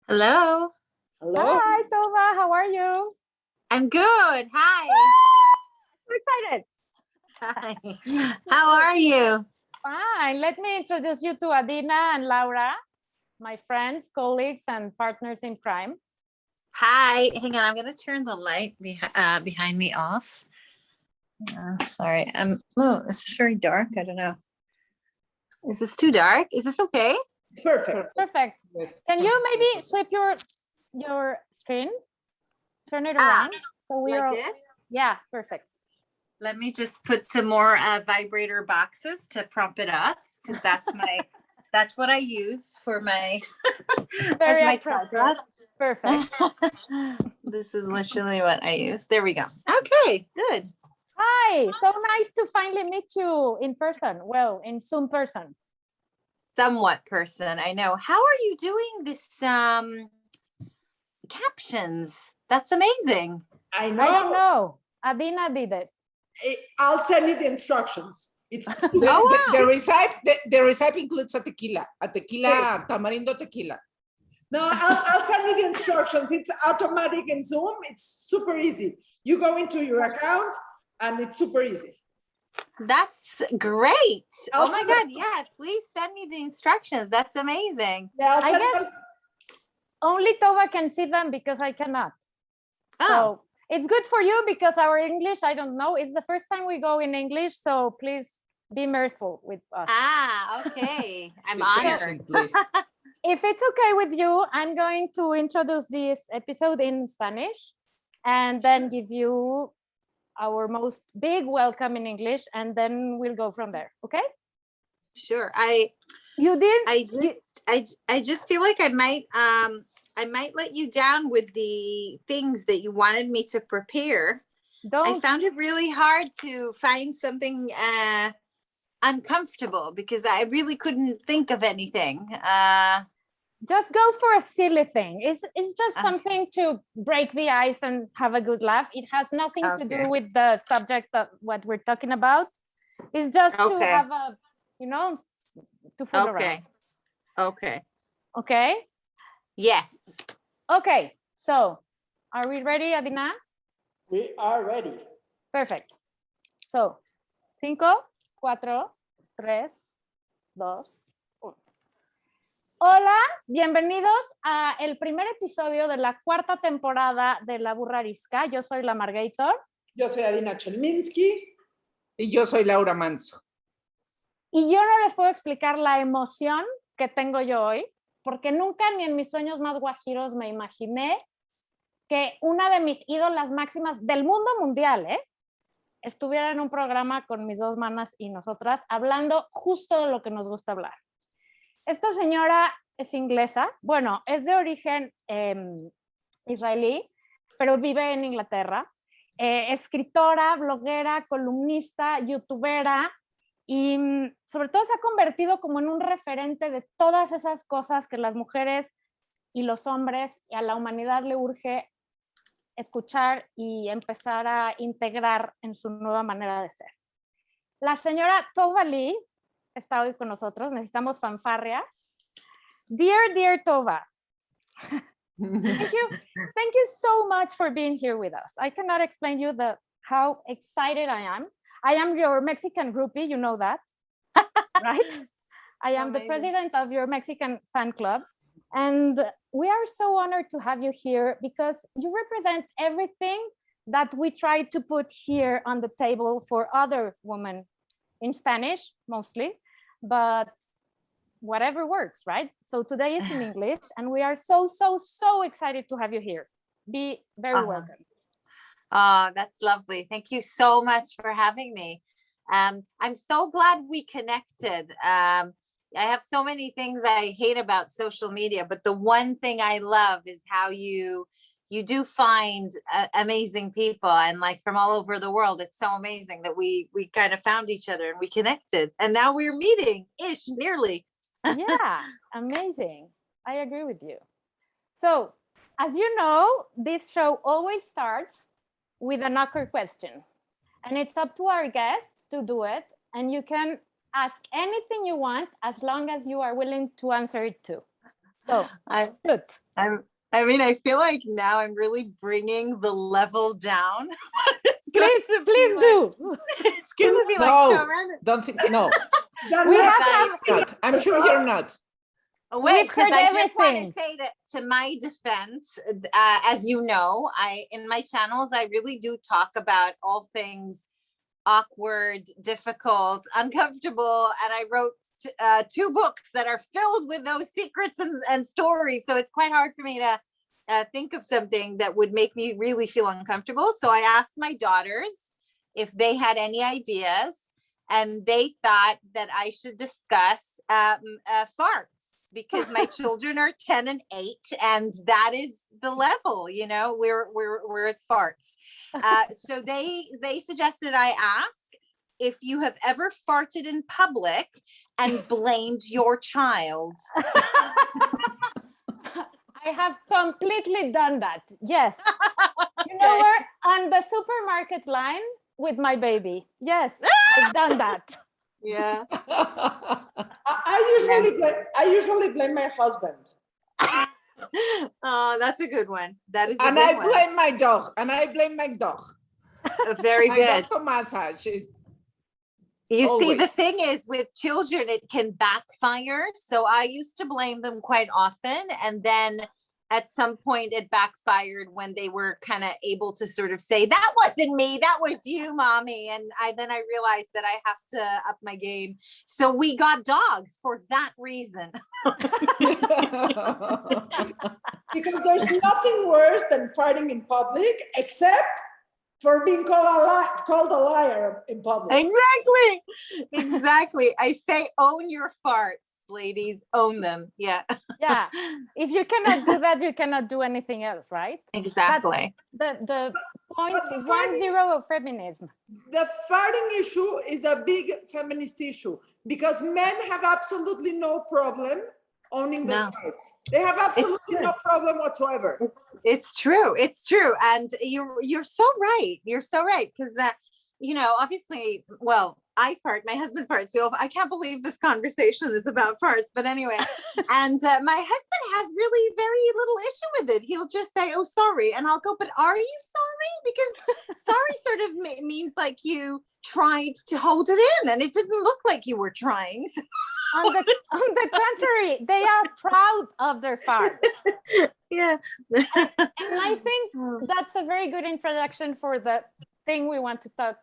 Hello. Hello. Hi, Tova. How are you? I'm good. Hi. So excited. Hi. How are you? Fine. Let me introduce you to Adina and Laura, my friends, colleagues, and partners in crime. Hi. Hang on. I'm going to turn the light behind me off. Sorry. Oh, is this very dark? I don't know. Is this too dark? Is this okay? Perfect. Perfect. Can you maybe sweep your screen? Turn it around. So we like are. this? Yeah, perfect. Let me just put some more vibrator boxes to prop it up, because that's what I use for my Very as my appropriate. tripod. Perfect. This is literally what I use. There we go. Okay, good. Hi. So nice to finally meet you in person. Well, in Zoom person. Somewhat person, I know. How are you doing this captions? That's amazing. I know. I don't know. Adina did it. I'll send you the instructions. It's The recipe includes a tequila tamarindo tequila. No, I'll send you the instructions. It's automatic in Zoom. It's super easy. You go into your account and it's super easy. That's great. I'll oh my God. Yeah, please send me the instructions. That's amazing. Yeah, I guess only Tova can see them because I cannot. Oh. So it's good for you because our English, I don't know, it's the first time we go in English. So please be merciful with us. Okay. I'm Be honored. patient, please. If it's okay with you, I'm going to introduce this episode in Spanish and then give you our most big welcome in English, and then we'll go from there. Okay? Sure. You did? I just feel like I might let you down with the things that you wanted me to prepare. I found it really hard to find something uncomfortable because I really couldn't think of anything. Just go for a silly thing. It's just something to break the ice and have a good laugh. It has nothing to do with the subject of what we're talking about. It's just to have a, to fool around. Okay? Yes. Okay. So, are we ready, Adina? We are ready. Perfect. So, 5, 4, 3, 2, 1. Hola, bienvenidos a el primer episodio de la 4ª temporada de La Burra Arisca. Yo soy la Margator. Yo soy Adina Chelminsky. Y yo soy Laura Manso. Y yo no les puedo explicar la emoción que tengo yo hoy, porque nunca ni en mis sueños más guajiros me imaginé que una de mis ídolas máximas del mundo mundial, estuviera en un programa con mis dos manas y nosotras, hablando justo de lo que nos gusta hablar. Esta señora es inglesa, bueno, es de origen israelí, pero vive en Inglaterra. Escritora, bloguera, columnista, youtubera, y sobre todo se ha convertido como en un referente de todas esas cosas que las mujeres y los hombres y a la humanidad le urge escuchar y empezar a integrar en su nueva manera de ser. La señora Tova Leigh está hoy con nosotros. Necesitamos fanfarrias. Dear Tova, thank you so much for being here with us. I cannot explain you how excited I am. I am your Mexican groupie, you know that, right? I am the president of your Mexican fan club. And we are so honored to have you here because you represent everything that we try to put here on the table for other women in Spanish, mostly, but whatever works, right? So today is in English, and we are so excited to have you here. Be very welcome. Oh, that's lovely. Thank you so much for having me. I'm so glad we connected. I have so many things I hate about social media, but the one thing I love is how you do find amazing people, and like from all over the world. It's so amazing that we kind of found each other and we connected, and now we're meeting nearly. Yeah, amazing. I agree with you. So, as you know, this show always starts with an awkward question, and it's up to our guests to do it, and you can ask anything you want as long as you are willing to answer it too. So, good. I mean, I feel like now I'm really bringing the level down. Please do. It's going to be no, don't think, no. We have not. I'm sure you're not. Wait, because I everything. just want to say that to my defense, as you know, in my channels, I really do talk about all things awkward, difficult, uncomfortable, and I wrote 2 books that are filled with those secrets and stories. So it's quite hard for me to think of something that would make me really feel uncomfortable. So I asked my daughters if they had any ideas, and they thought that I should discuss farts, because my children are 10 and 8, and that is the level, you know, we're at farts. So they suggested I ask if you have ever farted in public and blamed your child. I have completely done that. Yes. You know where? On the supermarket line with my baby. Yes, I've done that. Yeah. I usually blame my husband. Oh, that's a good one. That is a and good I one. blame my dog. And I blame my dog. Very my good. dog Tomasa. You always. see, the thing is with children, it can backfire. So I used to blame them quite often. And then at some point it backfired when they were kind of able to sort of say, that wasn't me, that was you, mommy. And then I realized that I have to up my game. So we got dogs for that reason. Because there's nothing worse than farting in public, except for being called a liar in public. Exactly. I say, own your farts, ladies, own them. Yeah. Yeah. If you cannot do that, you cannot do anything else, right? Exactly. That's the point 10 of feminism. The farting issue is a big feminist issue, because men have absolutely no problem owning their farts. They have absolutely no problem whatsoever. It's true. And you're so right. You're so right. Because you know, obviously, well, I fart, my husband farts. I can't believe this conversation is about farts, but anyway. And my husband has really very little issue with it. He'll just say, oh, sorry. And I'll go, but are you sorry? Because sorry sort of means like you tried to hold it in, and it didn't look like you were trying. On the contrary, they are proud of their farts. Yeah. And I think that's a very good introduction for the thing we want to talk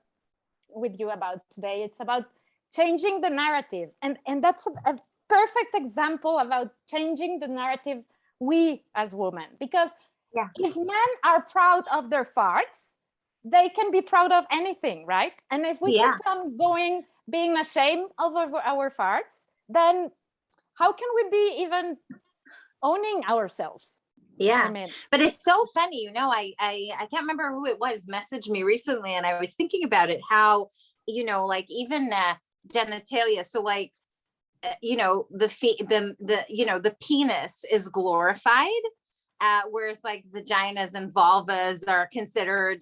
with you about today. It's about changing the narrative. And that's a perfect example about changing the narrative we as women. Because if men are proud of their farts, they can be proud of anything, right? And if we keep on going, being ashamed of our farts, then how can we be even owning ourselves? Yeah, I mean, but it's so funny, you know, I can't remember who it was messaged me recently, and I was thinking about it, how, you know, like even genitalia, so like, you know, the penis is glorified, whereas like vaginas and vulvas are considered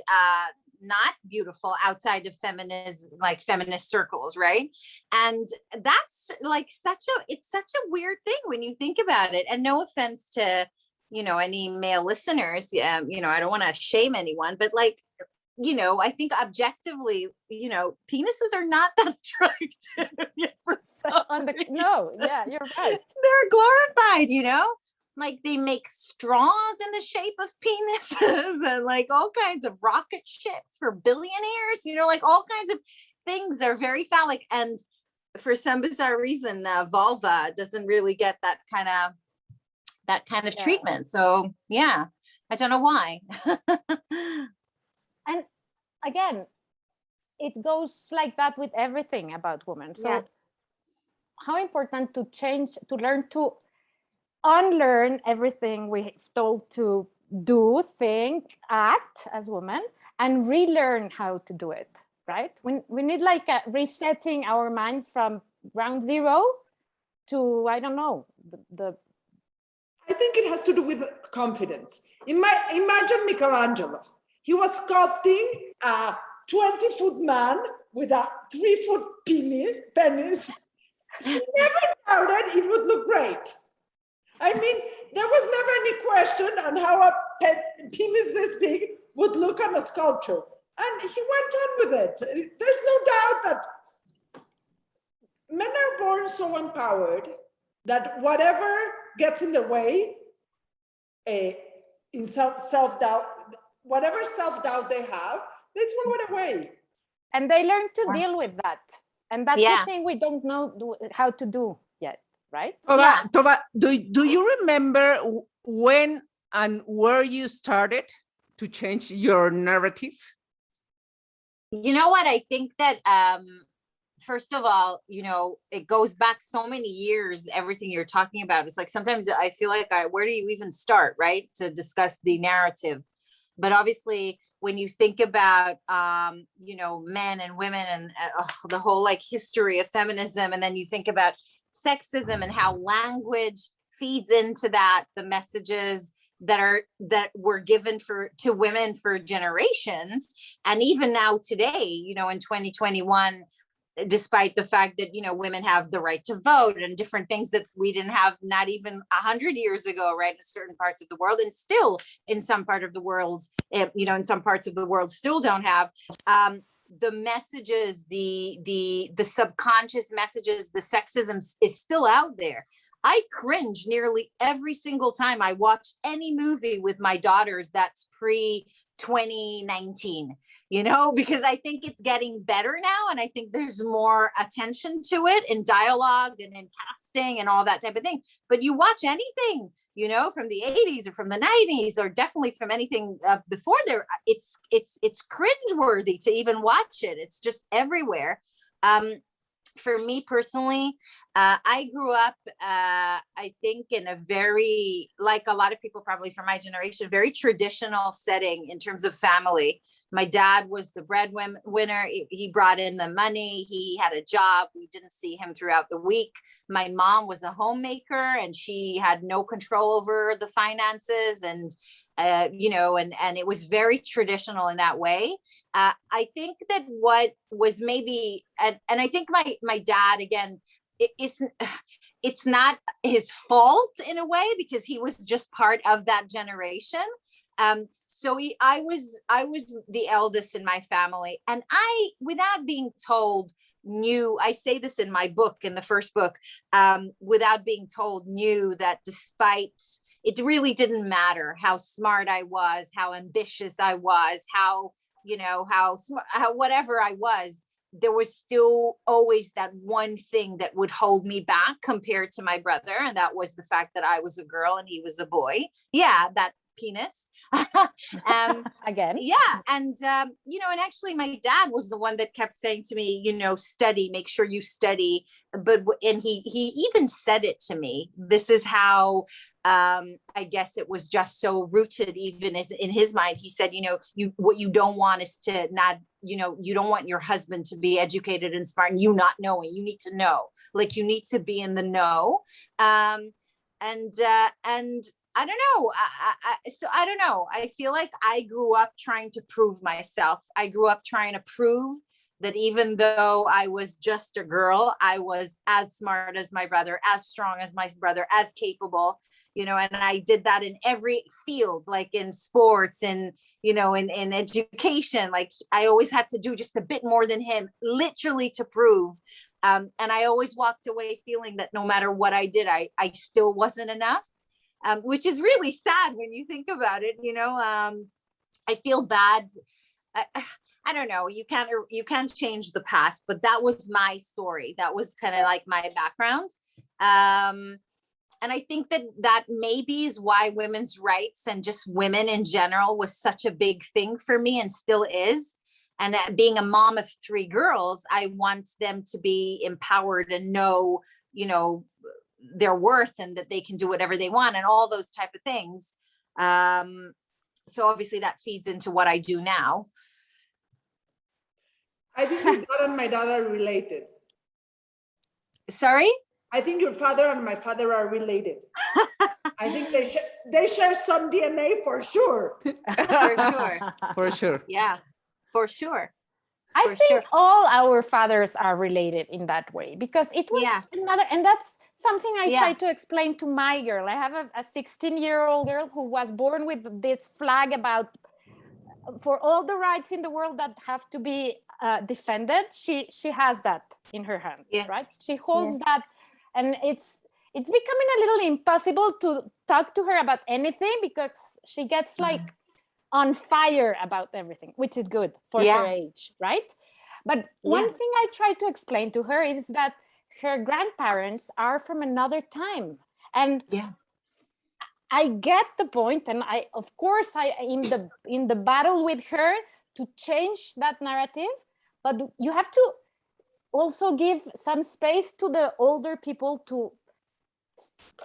not beautiful outside of feminist circles, right? And that's like it's such a weird thing when you think about it. And no offense to, you know, any male listeners, you know, I don't want to shame anyone, but like, you know, I think objectively, you know, penises are not that attractive. No, yeah, you're right. They're glorified, you know, like they make straws in the shape of penises and like all kinds of rocket ships for billionaires, you know, like all kinds of things are very phallic. And for some bizarre reason, vulva doesn't really get that kind of treatment. So yeah, I don't know why. And again, it goes like that with everything about women. So how important to learn to unlearn everything we've told to do, think, act as women, and relearn how to do it, right? We need like a resetting our minds from ground zero to, I don't know, I think it has to do with confidence. Imagine Michelangelo. He was sculpting a 20-foot man with a 3-foot penis. He never doubted it would look great. I mean, there was never any question on how a penis this big would look on a sculpture. And he went on with it. There's no doubt that men are born so empowered that whatever gets in the way, in self-doubt, whatever self-doubt they have, they throw it away. And they learn to deal with that. And that's Yeah. the thing we don't know how to do yet, right? Tova, Yeah. Tova, do you remember when and where you started to change your narrative? You know what? I think that, first of all, you know, it goes back so many years, everything you're talking about. It's like, sometimes I feel like, where do you even start, right? To discuss the narrative. But obviously, when you think about, you know, men and women and the whole like history of feminism, and then you think about sexism and how language feeds into that, the messages that were given to women for generations, and even now today, you know, in 2021, despite the fact that, you know, women have the right to vote and different things that we didn't have not even 100 years ago, right, in certain parts of the world, and still in some part of the world, you know, in some parts of the world still don't have, the messages, the subconscious messages, the sexism is still out there. I cringe nearly every single time I watch any movie with my daughters that's pre-2019, you know, because I think it's getting better now. And I think there's more attention to it in dialogue and in casting and all that type of thing. But you watch anything, you know, from the 80s or from the 90s, or definitely from anything before there, it's cringeworthy to even watch it. It's just everywhere. For me personally, I grew up, I think, in a very, like a lot of people probably from my generation, very traditional setting in terms of family. My dad was the breadwinner. He brought in the money. He had a job. We didn't see him throughout the week. My mom was a homemaker, and she had no control over the finances, and you know, and it was very traditional in that way. I think that what was maybe, and I think my dad, again, it's not his fault in a way, because he was just part of that generation. So I was the eldest in my family, and I, without being told, knew, I say this in my book, in the first book, without being told, knew that despite, it really didn't matter how smart I was, how ambitious I was, how, you know, how whatever I was, there was still always that one thing that would hold me back compared to my brother. And that was the fact that I was a girl and he was a boy. Yeah, that penis. Again. Yeah. And, you know, and actually my dad was the one that kept saying to me, you know, study, make sure you study. But, and he even said it to me. This is how, I guess it was just so rooted even as in his mind. He said, you know, what you don't want is to not, you know, you don't want your husband to be educated and smart and you not knowing. You need to know, like, you need to be in the know. And I don't know. So I don't know. I feel like I grew up trying to prove myself. I grew up trying to prove that even though I was just a girl, I was as smart as my brother, as strong as my brother, as capable, you know, and I did that in every field, like in sports and, you know, in education. Like I always had to do just a bit more than him, literally to prove. And I always walked away feeling that no matter what I did, I still wasn't enough. Which is really sad when you think about it, you know. I feel bad. I don't know. You can't change the past, but that was my story. That was kind of like my background. And I think that maybe is why women's rights and just women in general was such a big thing for me and still is. And being a mom of 3 girls, I want them to be empowered and know, you know, their worth and that they can do whatever they want and all those type of things. So obviously that feeds into what I do now. I think your daughter and my daughter are related. Sorry? I think your father and my father are related. I think they share some DNA for sure. For sure. For sure. Yeah, for sure. I for think sure. all our fathers are related in that way, because it was another, and that's something I try to explain to my girl. I have a 16-year-old girl who was born with this flag about for all the rights in the world that have to be defended. She has that in her hand, right? She holds that, and it's becoming a little impossible to talk to her about anything, because she gets like on fire about everything, which is good for her age, right? But one thing I try to explain to her is that her grandparents are from another time, and I get the point, and I, of course, in the battle with her to change that narrative, but you have to also give some space to the older people to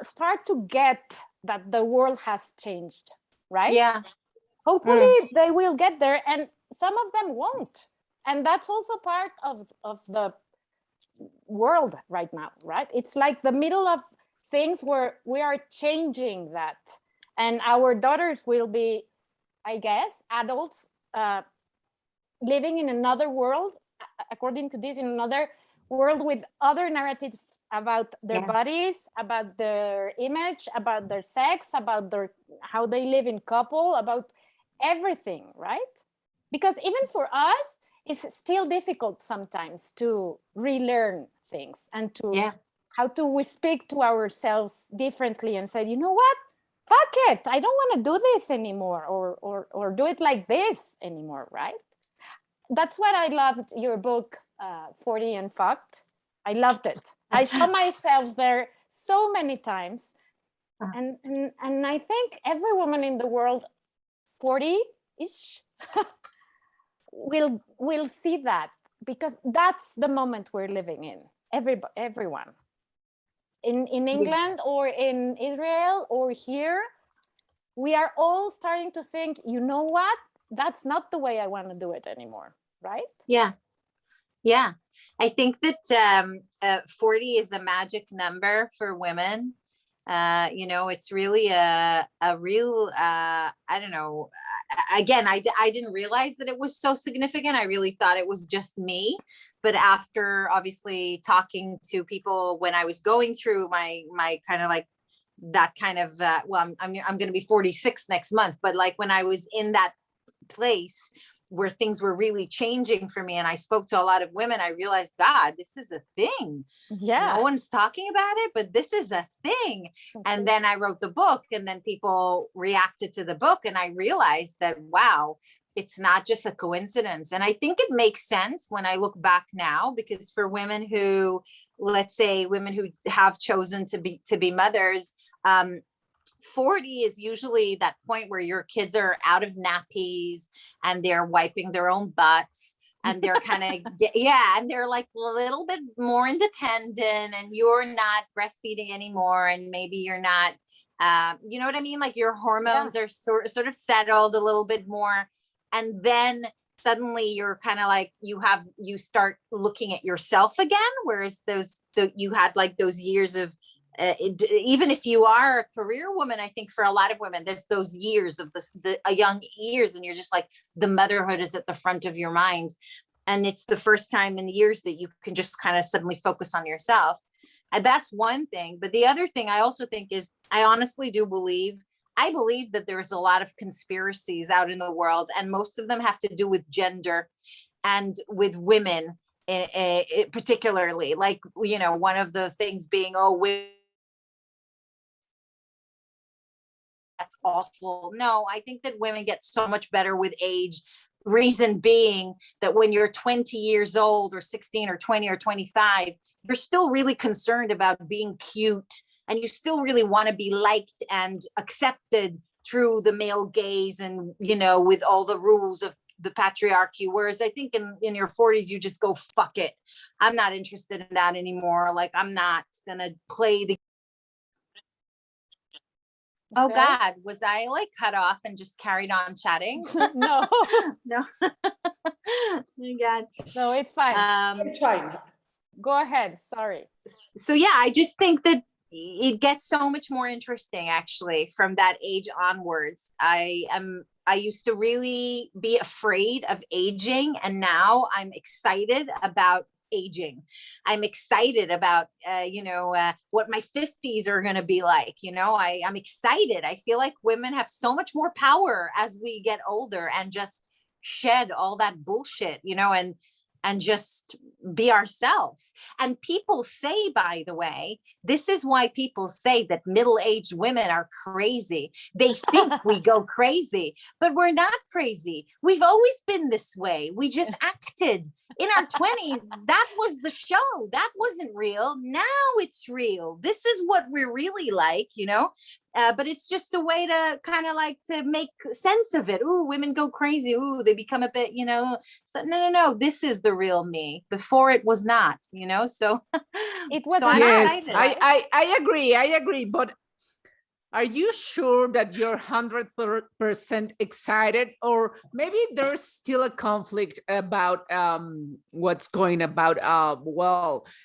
start to get that the world has changed, right? Yeah. Hopefully they will get there, and some of them won't. And that's also part of the world right now, right? It's like the middle of things where we are changing that. And our daughters will be, I guess, adults living in another world, according to this, in another world with other narratives about their bodies, about their image, about their sex, about how they live in couple, about everything, right? Because even for us, it's still difficult sometimes to relearn things and to how to we speak to ourselves differently and say, you know what? Fuck it. I don't want to do this anymore, or do it like this anymore, right? That's what I loved your book, 40 and Fucked. I loved it. I saw myself there so many times. And I think every woman in the world, 40-ish, will see that, because that's the moment we're living in. Everyone. In England or in Israel or here, we are all starting to think, you know what? That's not the way I want to do it anymore, right? Yeah. Yeah. I think that 40 is a magic number for women. It's really a real, I don't know. Again, I didn't realize that it was so significant. I really thought it was just me. But after obviously talking to people when I was going through my kind of like that kind of, well, I'm going to be 46 next month. But like when I was in that place where things were really changing for me, and I spoke to a lot of women, I realized, God, this is a thing. Yeah. No one's talking about it, but this is a thing. And then I wrote the book, and then people reacted to the book, and I realized that, wow, it's not just a coincidence. And I think it makes sense when I look back now, because for women who, let's say women who have chosen to be mothers, 40 is usually that point where your kids are out of nappies and they're wiping their own butts, and they're kind of, and they're like a little bit more independent, and you're not breastfeeding anymore. And maybe you're not, you know what I mean? Like your hormones are sort of settled a little bit more. And then suddenly you're kind of like, you start looking at yourself again. Whereas you had like those years of, even if you are a career woman, I think for a lot of women, there's those years of the young years, and you're just like, the motherhood is at the front of your mind. And it's the first time in years that you can just kind of suddenly focus on yourself. And that's one thing. But the other thing I also think is, I honestly do believe that there's a lot of conspiracies out in the world, and most of them have to do with gender and with women, particularly, like, one of the things being, women, that's awful. No, I think that women get so much better with age. Reason being that when you're 20 years old or 16 or 20 or 25, you're still really concerned about being cute, and you still really want to be liked and accepted through the male gaze, and, with all the rules of the patriarchy. Whereas I think in your 40s, you just go, fuck it. I'm not interested in that anymore. Like, I'm not going to play the Oh God, was I like cut off and just carried on chatting? No. No. Oh my God. No, it's fine. It's fine. Go ahead. Sorry. So yeah, I just think that it gets so much more interesting actually from that age onwards. I am I used to really be afraid of aging, and now I'm excited about aging. I'm excited about, what my 50s are going to be like. I'm excited. I feel like women have so much more power as we get older and just shed all that bullshit, and just be ourselves. And people say, by the way, this is why people say that middle-aged women are crazy. They think we go crazy, but we're not crazy. We've always been this way. We just acted in our 20s. That was the show. That wasn't real. Now it's real. This is what we're really like, but it's just a way to kind of like to make sense of it. Ooh, women go crazy. Ooh, they become a bit, so no. This is the real me. Before it was not, so it was. So yes, I agree. But are you sure that you're 100% excited, or maybe there's still a conflict about what's going about,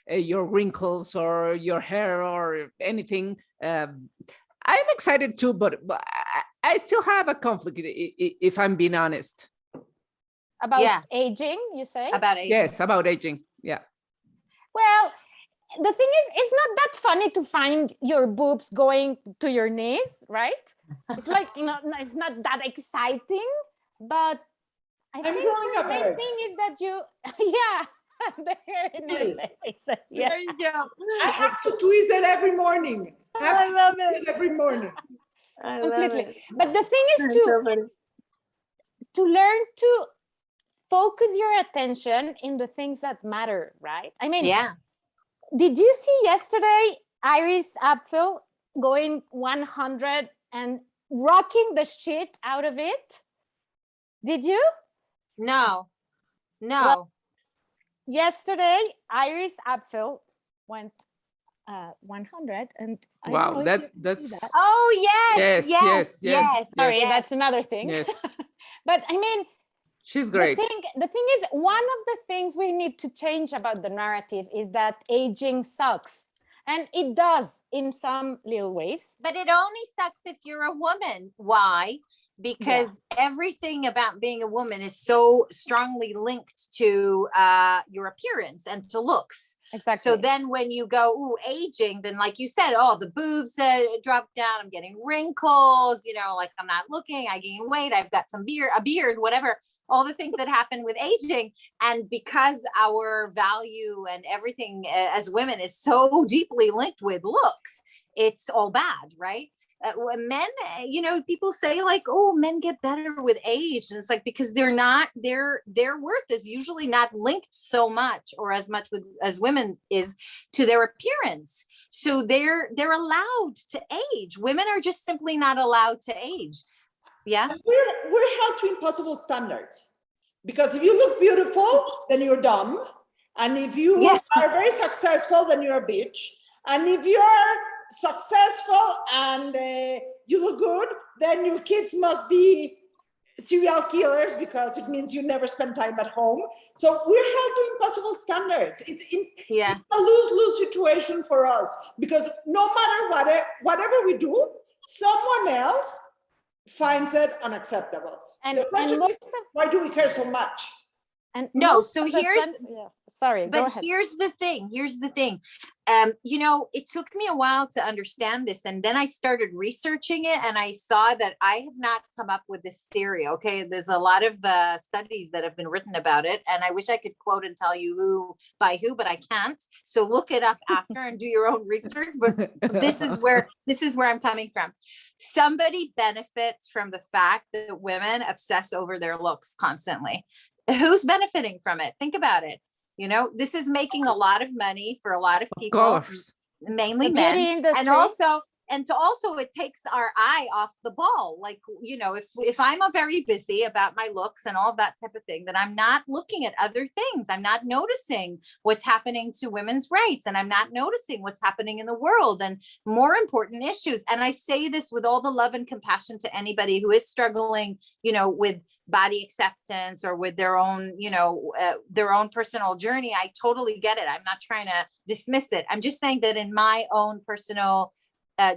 your wrinkles or your hair or anything? I'm excited too, but I still have a conflict, if I'm being honest. About aging, you say? About aging. Yes, about aging. Yeah. Well, the thing is, it's not that funny to find your boobs going to your knees, right? It's like, it's not that exciting, but I think the main thing is that you, the hair in your face. Yeah. There you go. I have to tweeze it every morning. I love it. Every morning. I Completely. love it. But the thing is to learn to focus your attention in the things that matter, right? I mean, did you see yesterday Iris Apfel going 100 and rocking the shit out of it? Did you? No. Well, yesterday, Iris Apfel went 100, and I don't know if that's that. Oh yes. Sorry, that's another thing. Yes. But I mean, she's great. The thing is, one of the things we need to change about the narrative is that aging sucks, and it does in some little ways. But it only sucks if you're a woman. Why? Because everything about being a woman is so strongly linked to your appearance and to looks. Exactly. So then when you go, aging, then like you said, the boobs drop down, I'm getting wrinkles, like I'm not looking, I gain weight, I've got a beard, whatever, all the things that happen with aging. And because our value and everything as women is so deeply linked with looks, it's all bad, right? Men, people say like, men get better with age, and it's like, because they're not, their worth is usually not linked so much or as much as women is to their appearance. So they're allowed to age. Women are just simply not allowed to age. Yeah, we're held to impossible standards, because if you look beautiful, then you're dumb, and if you are very successful, then you're a bitch, and if you're successful and you look good, then your kids must be serial killers, because it means you never spend time at home. So we're held to impossible standards. It's a lose-lose situation for us, because no matter whatever we do, someone else finds it unacceptable. And the question is, why do we care so much? And no, so go ahead. Here's the thing. It took me a while to understand this, and then I started researching it, and I saw that I have not come up with this theory. Okay, there's a lot of studies that have been written about it, and I wish I could quote and tell you who by who, but I can't. So look it up after and do your own research. But this is where I'm coming from. Somebody benefits from the fact that women obsess over their looks constantly. Who's benefiting from it? Think about it. This is making a lot of money for a lot of people, of course. Mainly men, and also it takes our eye off the ball. Like, if I'm very busy about my looks and all that type of thing, then I'm not looking at other things. I'm not noticing what's happening to women's rights, and I'm not noticing what's happening in the world and more important issues. And I say this with all the love and compassion to anybody who is struggling, with body acceptance or with their own, their own personal journey. I totally get it. I'm not trying to dismiss it. I'm just saying that in my own personal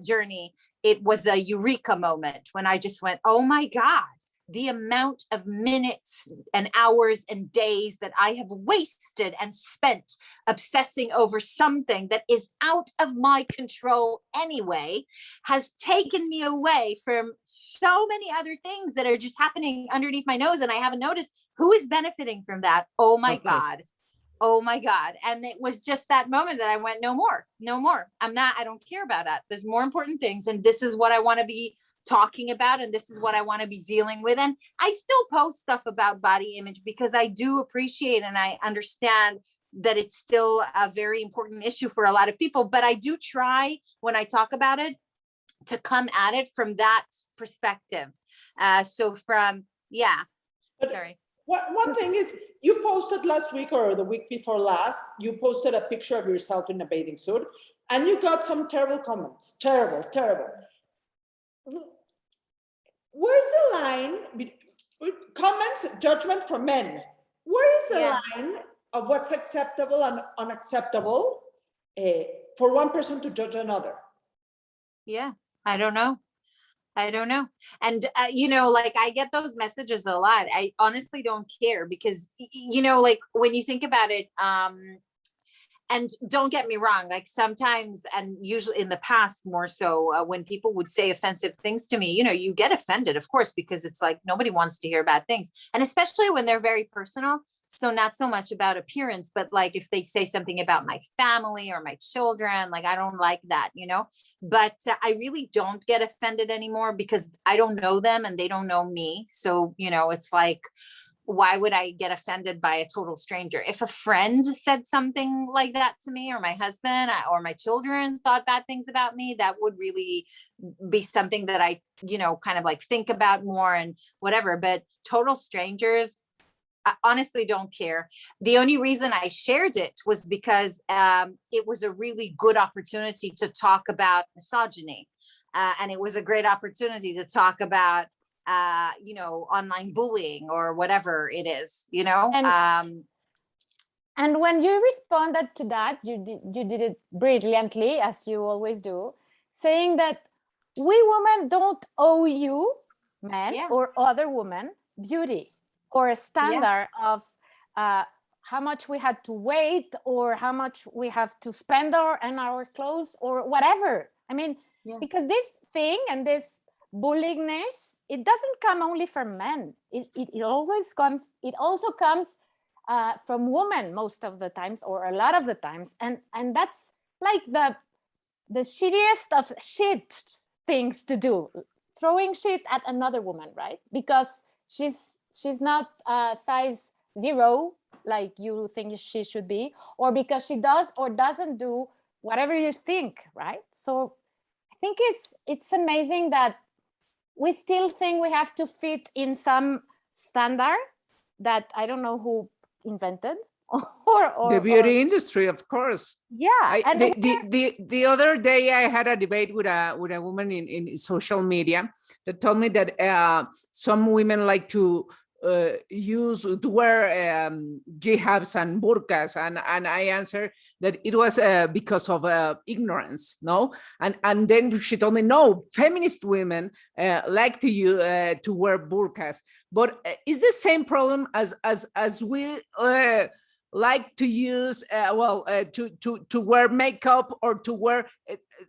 journey, it was a eureka moment when I just went, oh my God, the amount of minutes and hours and days that I have wasted and spent obsessing over something that is out of my control anyway has taken me away from so many other things that are just happening underneath my nose, and I haven't noticed who is benefiting from that. Oh my God. Oh my God. And it was just that moment that I went, no more. I don't care about that. There's more important things. And this is what I want to be talking about. And this is what I want to be dealing with. And I still post stuff about body image because I do appreciate and I understand that it's still a very important issue for a lot of people. But I do try when I talk about it to come at it from that perspective. Sorry. One thing is, you posted last week or the week before last, you posted a picture of yourself in a bathing suit and you got some terrible comments. Terrible. Where's the line? Comments, judgment from men. Where is the line of what's acceptable and unacceptable for one person to judge another? Yeah, I don't know. And, like I get those messages a lot. I honestly don't care because, like when you think about it, and don't get me wrong, like sometimes, and usually in the past more so, when people would say offensive things to me, you get offended, of course, because it's like nobody wants to hear bad things. And especially when they're very personal. So not so much about appearance, but like if they say something about my family or my children, like I don't like that, but I really don't get offended anymore because I don't know them and they don't know me. So, it's like, why would I get offended by a total stranger? If a friend said something like that to me, or my husband or my children thought bad things about me, that would really be something that I, kind of like think about more and whatever. But total strangers, I honestly don't care. The only reason I shared it was because it was a really good opportunity to talk about misogyny. And it was a great opportunity to talk about, online bullying or whatever it is, And when you responded to that, you did it brilliantly, as you always do, saying that we women don't owe you, men or other women, beauty or a standard of how much we had to wait or how much we have to spend on our clothes or whatever. I mean, because this thing and this bullyingness, it doesn't come only from men. It always comes, it also comes from women most of the times or a lot of the times. And that's like the shittiest of shit things to do, throwing shit at another woman, right? Because she's not size 0 like you think she should be, or because she does or doesn't do whatever you think, right? So I think it's amazing that we still think we have to fit in some standard that I don't know who invented or the beauty industry, of course. The other day I had a debate with a woman in social media that told me that some women like to wear jihabs and burqas, and I answered that it was because of ignorance, no? And then she told me, no, feminist women like to wear burqas, but it's the same problem as we like to use to wear makeup or to wear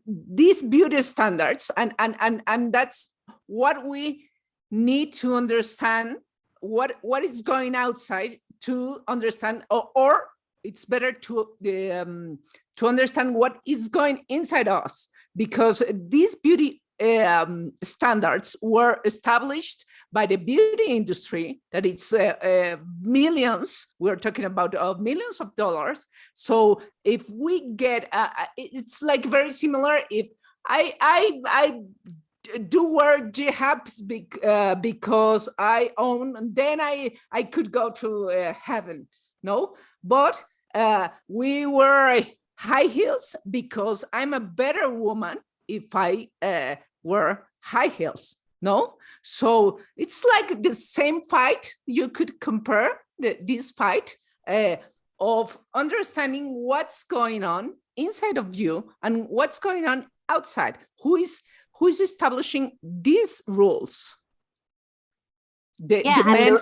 these beauty standards, and that's what we need to understand. What is going outside to understand, or it's better to understand what is going inside us, because these beauty standards were established by the beauty industry, that it's millions, we're talking about millions of dollars. So if we get, it's like very similar if I do wear jihabs because I own, and then I could go to heaven, no? But we wear high heels because I'm a better woman if I wear high heels, no? So it's like the same fight. You could compare this fight of understanding what's going on inside of you and what's going on outside. Who is establishing these rules? The Yeah, men,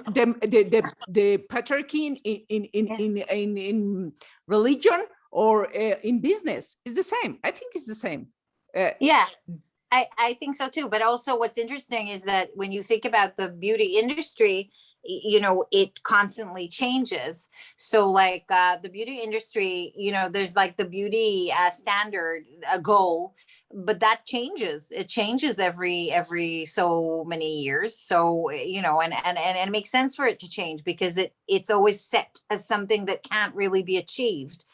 the patriarchy in religion or in business is the same. I think it's the same. Yeah, I think so too. But also what's interesting is that when you think about the beauty industry, you know, it constantly changes. So like the beauty industry, you know, there's like the beauty standard, a goal, but that changes. It changes every so many years. So, you know, and it makes sense for it to change because it's always set as something that can't really be achieved.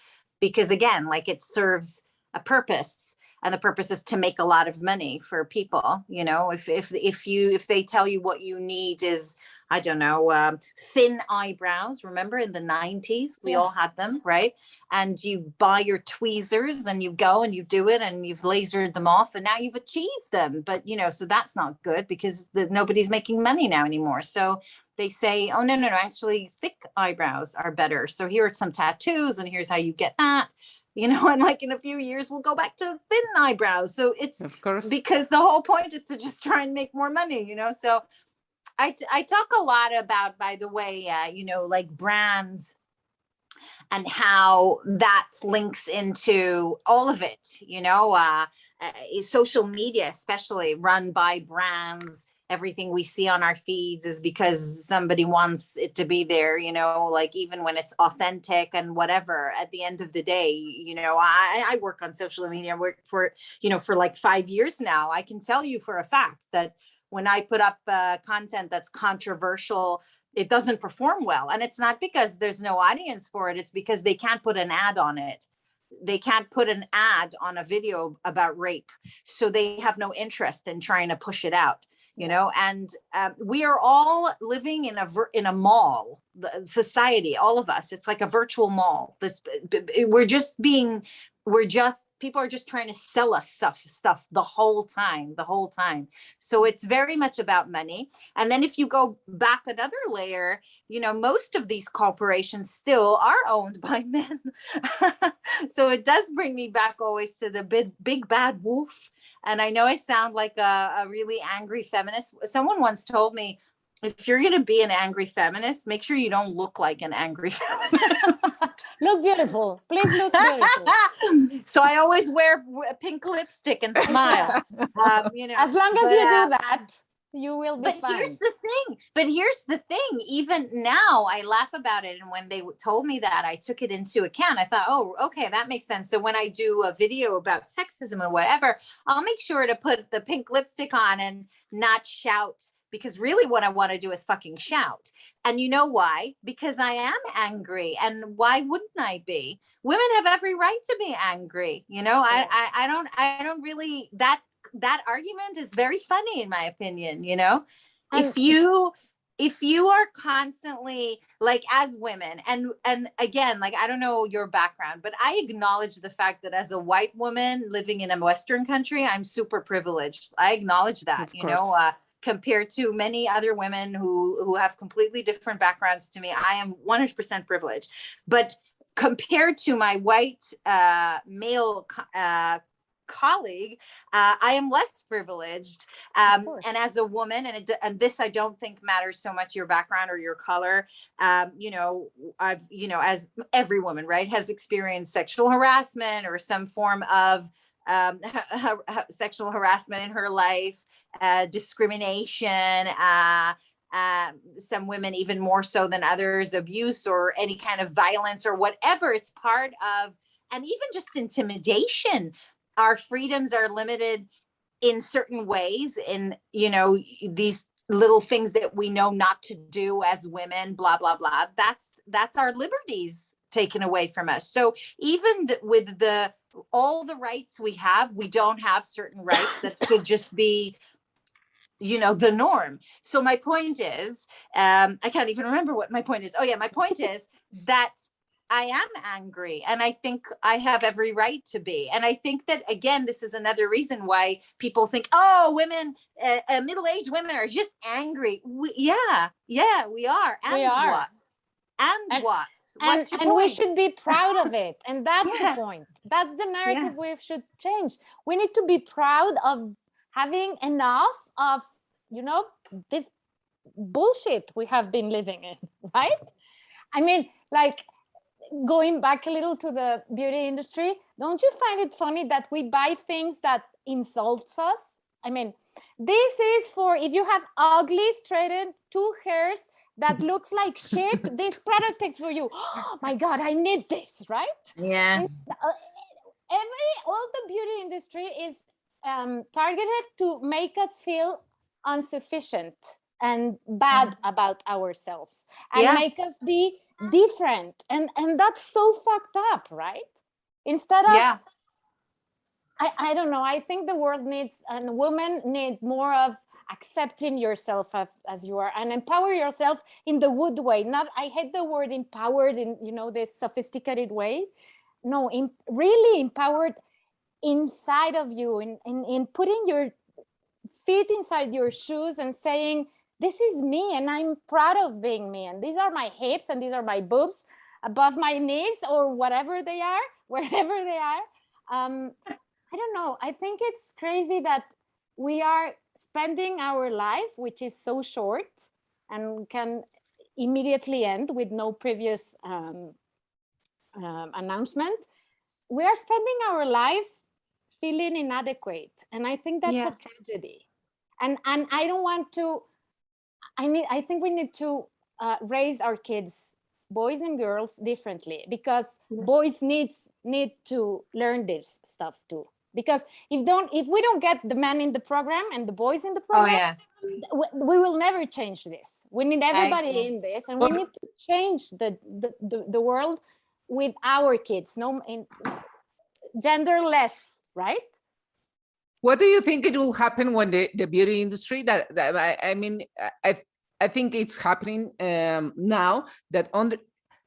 Because again, like it serves a purpose. And the purpose is to make a lot of money for people. You know, if they tell you what you need is, I don't know, thin eyebrows. Remember in the 90s, we all had them, right? And you buy your tweezers and you go and you do it and you've lasered them off and now you've achieved them. But, you know, so that's not good because nobody's making money now anymore. So they say, oh, no, actually thick eyebrows are better. So here are some tattoos and here's how you get that. You know, and like in a few years, we'll go back to thin eyebrows. So it's of course because the whole point is to just try and make more money, you know. So I talk a lot about, by the way, you know, like brands and how that links into all of it, you know, social media, especially run by brands. Everything we see on our feeds is because somebody wants it to be there, you know, like even when it's authentic and whatever, at the end of the day, you know, I work on social media, I work for, you know, for like 5 years now. I can tell you for a fact that when I put up content that's controversial, it doesn't perform well. And it's not because there's no audience for it. It's because they can't put an ad on it. They can't put an ad on a video about rape. So they have no interest in trying to push it out. You know, and we are all living in a mall, society, all of us. It's like a virtual mall. People are just trying to sell us stuff the whole time. So it's very much about money. And then if you go back another layer, you know, most of these corporations still are owned by men. So it does bring me back always to the big bad wolf. And I know I sound like a really angry feminist. Someone once told me, if you're going to be an angry feminist, make sure you don't look like an angry feminist. Look beautiful. Please look beautiful. So I always wear pink lipstick and smile. You know, as long as you do that, you will be fine. But here's the thing. Even now, I laugh about it. And when they told me that, I took it into account. I thought, oh, okay, that makes sense. So when I do a video about sexism or whatever, I'll make sure to put the pink lipstick on and not shout. Because really what I want to do is fucking shout. And you know why? Because I am angry. And why wouldn't I be? Women have every right to be angry. You know, I don't really, that argument is very funny in my opinion, you know. And if you are constantly like, as women, and again, like, I don't know your background, but I acknowledge the fact that as a white woman living in a Western country, I'm super privileged. I acknowledge that, you know, compared to many other women who have completely different backgrounds to me, I am 100% privileged. But compared to my white male colleague, I am less privileged. And as a woman, and this I don't think matters so much your background or your color. You know, as every woman, right, has experienced sexual harassment or some form of sexual harassment in her life, discrimination, some women even more so than others, abuse or any kind of violence or whatever it's part of, and even just intimidation. Our freedoms are limited in certain ways, in, you know, these little things that we know not to do as women, blah, blah, blah. That's our liberties taken away from us. So even with all the rights we have, we don't have certain rights that should just be, you know, the norm. So my point is, I can't even remember what my point is. Oh yeah, my point is that I am angry, and I think I have every right to be. And I think that, again, this is another reason why people think, oh, women, middle-aged women are just angry. We are. And we are. What? And what? And we should be proud of it. And that's the point. That's the narrative we should change. We need to be proud of having enough of, you know, this bullshit we have been living in, right? I mean, like, going back a little to the beauty industry, don't you find it funny that we buy things that insults us? I mean, this is for if you have ugly, straightened, two hairs that looks like shit, this product is for you. Oh my God, I need this, right? Yeah. All the beauty industry is targeted to make us feel insufficient and bad about ourselves, and make us be different, and that's so fucked up, right? Instead of I don't know, I think the world needs, and women need more of accepting yourself as you are, and empower yourself in the good way. Not, I hate the word empowered in, you know, this sophisticated way. No, really empowered inside of you, in putting your feet inside your shoes and saying, this is me and I'm proud of being me, and these are my hips and these are my boobs above my knees, or whatever they are, wherever they are. I don't know. I think it's crazy that we are spending our life, which is so short and can immediately end with no previous announcement. We are spending our lives feeling inadequate, and I think that's a tragedy. And I don't want to. I think we need to raise our kids, boys and girls, differently, because boys need to learn this stuff too. Because if we don't get the men in the program and the boys in the program, we will never change this. We need everybody in this, and we need to change the world with our kids. No, genderless, right? What do you think it will happen when the beauty industry I think it's happening now that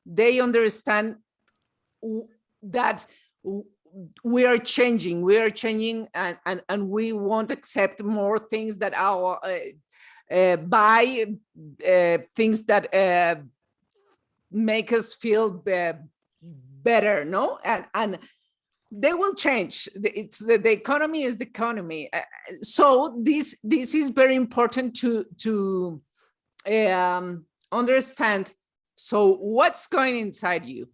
they understand that we are changing and we won't accept more things that our buy things that make us feel better, no? And they will change. It's the economy is the economy. So this is very important to understand. So what's going inside you?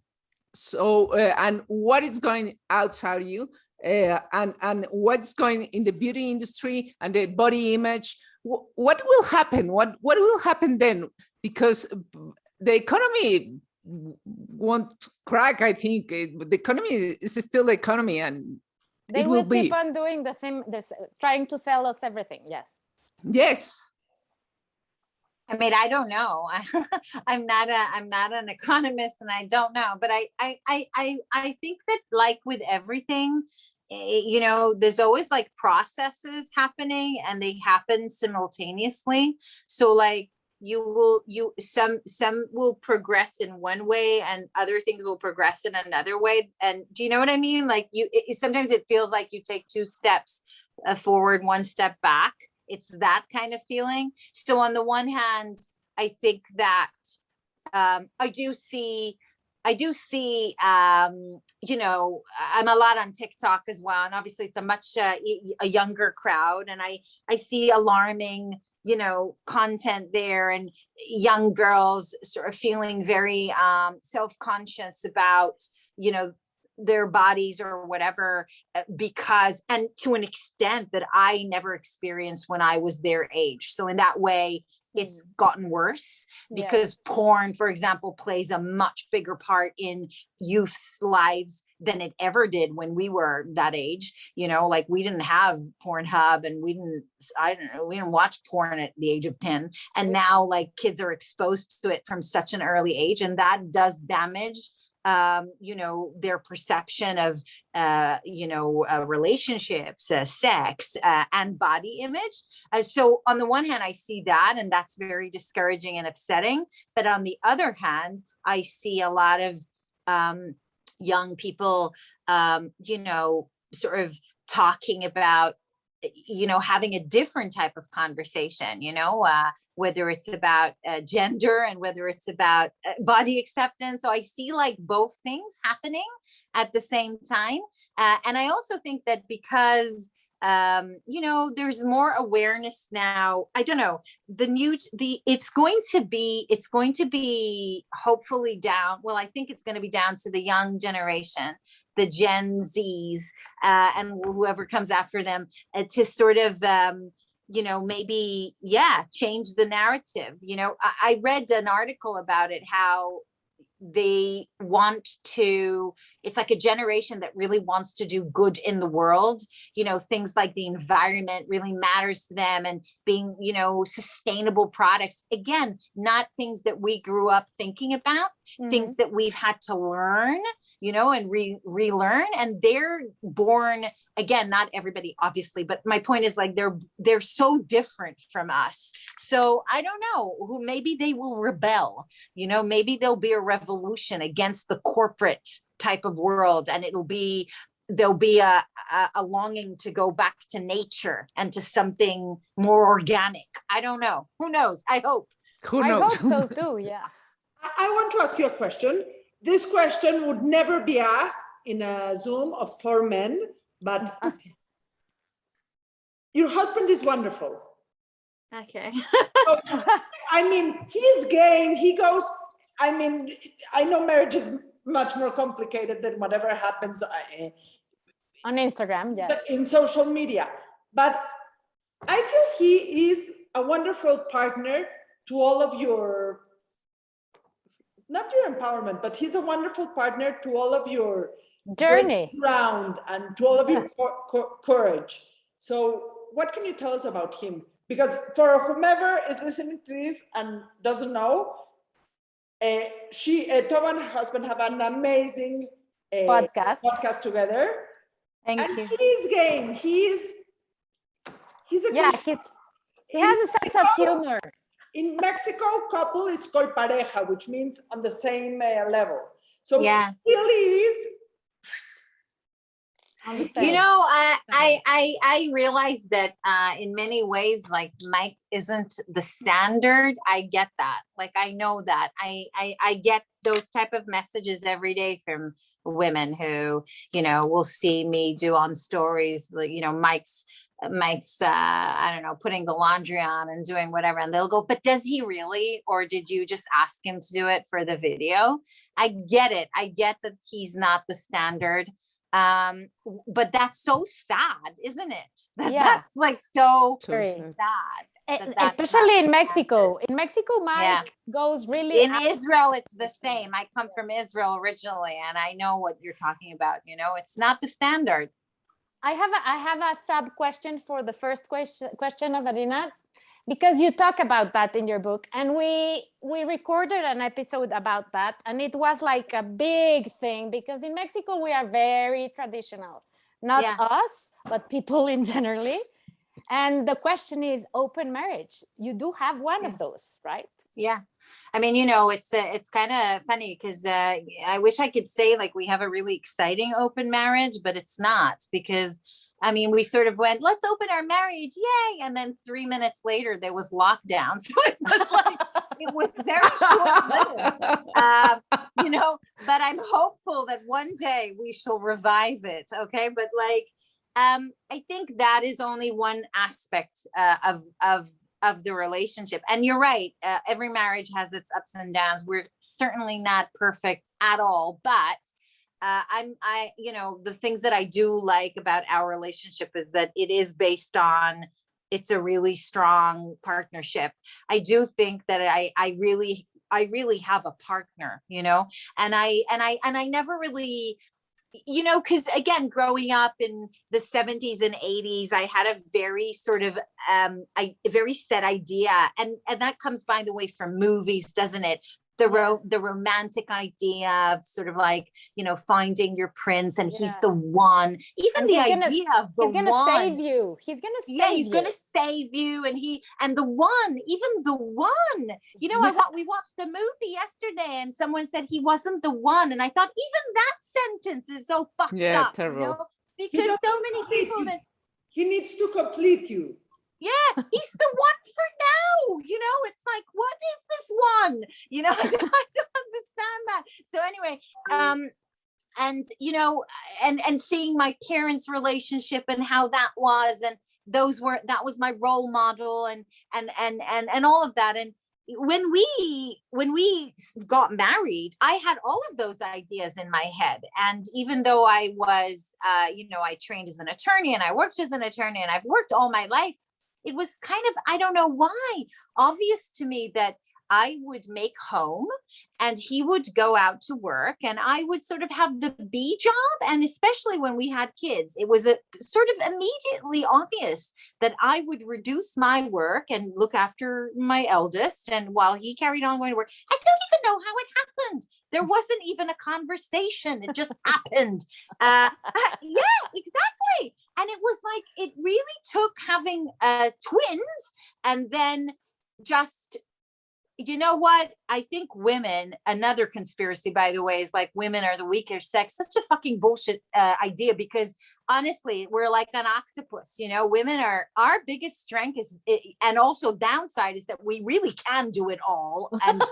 So and what is going outside you, and what's going in the beauty industry and the body image? What will happen? What will happen then? Because the economy won't crack. I think the economy is still the economy, and they will keep on doing the thing, trying to sell us everything. Yes. I mean, I don't know. I'm not an economist, and I don't know. But I think that, like with everything, you know, there's always like processes happening, and they happen simultaneously. So like some will progress in one way, and other things will progress in another way. And do you know what I mean? Like sometimes it feels like you take 2 steps forward, 1 step back. It's that kind of feeling. So on the one hand, I think that I do see, you know, I'm a lot on TikTok as well. And obviously it's a much a younger crowd. And I see alarming, you know, content there, and young girls sort of feeling very self-conscious about, you know, their bodies or whatever, because, and to an extent that I never experienced when I was their age. So in that way, it's gotten worse, because porn, for example, plays a much bigger part in youth's lives than it ever did when we were that age. You know, like we didn't have Pornhub, and we didn't watch porn at the age of 10. And now like kids are exposed to it from such an early age, and that does damage you know, their perception of, you know, relationships, sex, and body image. So on the one hand, I see that, and that's very discouraging and upsetting. But on the other hand, I see a lot of young people, you know, sort of talking about, you know, having a different type of conversation, you know, whether it's about gender and whether it's about body acceptance. So I see like both things happening at the same time. And I also think that because you know, there's more awareness now. I don't know, it's going to be hopefully down. Well, I think it's going to be down to the young generation, the Gen Zs, and whoever comes after them, to sort of, you know, maybe, change the narrative. You know, I read an article about it, how they want to, it's like a generation that really wants to do good in the world. You know, things like the environment really matters to them, and being, you know, sustainable products. Again, not things that we grew up thinking about, things that we've had to learn, you know, and relearn. And they're born, again, not everybody obviously, but my point is, like, they're so different from us. So I don't know, who, maybe they will rebel, you know, maybe there'll be a revolution against the corporate type of world, and there'll be a longing to go back to nature and to something more organic. I don't know. Who knows? I hope. Who knows? I hope so too, yeah. I want to ask you a question. This question would never be asked in a Zoom of 4 men, but your husband is wonderful. Okay. So, I mean, he's game. He goes, I mean, I know marriage is much more complicated than whatever happens On Instagram, yeah. in social media. But I feel he is a wonderful partner to all of your, not your empowerment, but he's a wonderful partner to all of your Journey. ground and to all of your courage. So what can you tell us about him? Because for whomever is listening to this and doesn't know, Tova and her husband have an amazing podcast together. Thank and you. he's game. He's a Yeah, great, he has a sense of humor. in Mexico, couple is called pareja, which means on the same level. So Yeah. he really is. You know, I realized that in many ways, like, Mike isn't the standard. I get that. Like, I know that. I get those type of messages every day from women who, you know, will see me do on stories, like, you know, Mike's I don't know, putting the laundry on and doing whatever, and they'll go, but does he really, or did you just ask him to do it for the video? I get it. I get that he's not the standard. But that's so sad, isn't it? That's like so sad. Especially in Mexico. In Mexico, Mike goes really in Israel, it's the same. I come from Israel originally, and I know what you're talking about. You know, it's not the standard. I have a sub question for the first question of Adina, because you talk about that in your book, and we recorded an episode about that, and it was like a big thing, because in Mexico we are very traditional, not us, but people in generally. And the question is open marriage. You do have one of those, right? Yeah. I mean, you know, it's kind of funny, because I wish I could say, like, we have a really exciting open marriage, but it's not, because I mean, we sort of went, let's open our marriage, yay! And then 3 minutes later, there was lockdown. So it was like, it was very short-lived, you know, but I'm hopeful that one day we shall revive it. Okay. But like, I think that is only one aspect of the relationship. And you're right. Every marriage has its ups and downs. We're certainly not perfect at all, but you know, the things that I do like about our relationship is that it is based on, it's a really strong partnership. I do think that I really have a partner, you know, and I never really, you know, because again, growing up in the 70s and 80s, I had a very sort of a very set idea, and that comes, by the way, from movies, doesn't it? The romantic idea of sort of like, you know, finding your prince, and he's the one. Even and the idea of the one. He's gonna save you. He's gonna save you. He's gonna save you, and the one, even the one. You know, we watched a movie yesterday, and someone said he wasn't the one, and I thought even that sentence is so fucked up. Terrible. You know? Because so many people that he needs to complete you. Yeah, he's the one for now. You know, it's like, what is this one? You know, I don't understand that. So anyway, and you know, and seeing my parents' relationship and how that was, and that was my role model, and all of that. And when we got married, I had all of those ideas in my head. And even though I was, you know, I trained as an attorney and I worked as an attorney and I've worked all my life, it was kind of, I don't know why, obvious to me that I would make home and he would go out to work and I would sort of have the B job. And especially when we had kids, it was a sort of immediately obvious that I would reduce my work and look after my eldest. And while he carried on going to work, I don't even know how it happened. There wasn't even a conversation. It just happened. Yeah, exactly. And it was like, it really took having twins and then just, you know what? I think women, another conspiracy, by the way, is like women are the weaker sex. Such a fucking bullshit idea, because honestly, we're like an octopus, you know, women are, our biggest strength is, and also downside is that we really can do it all and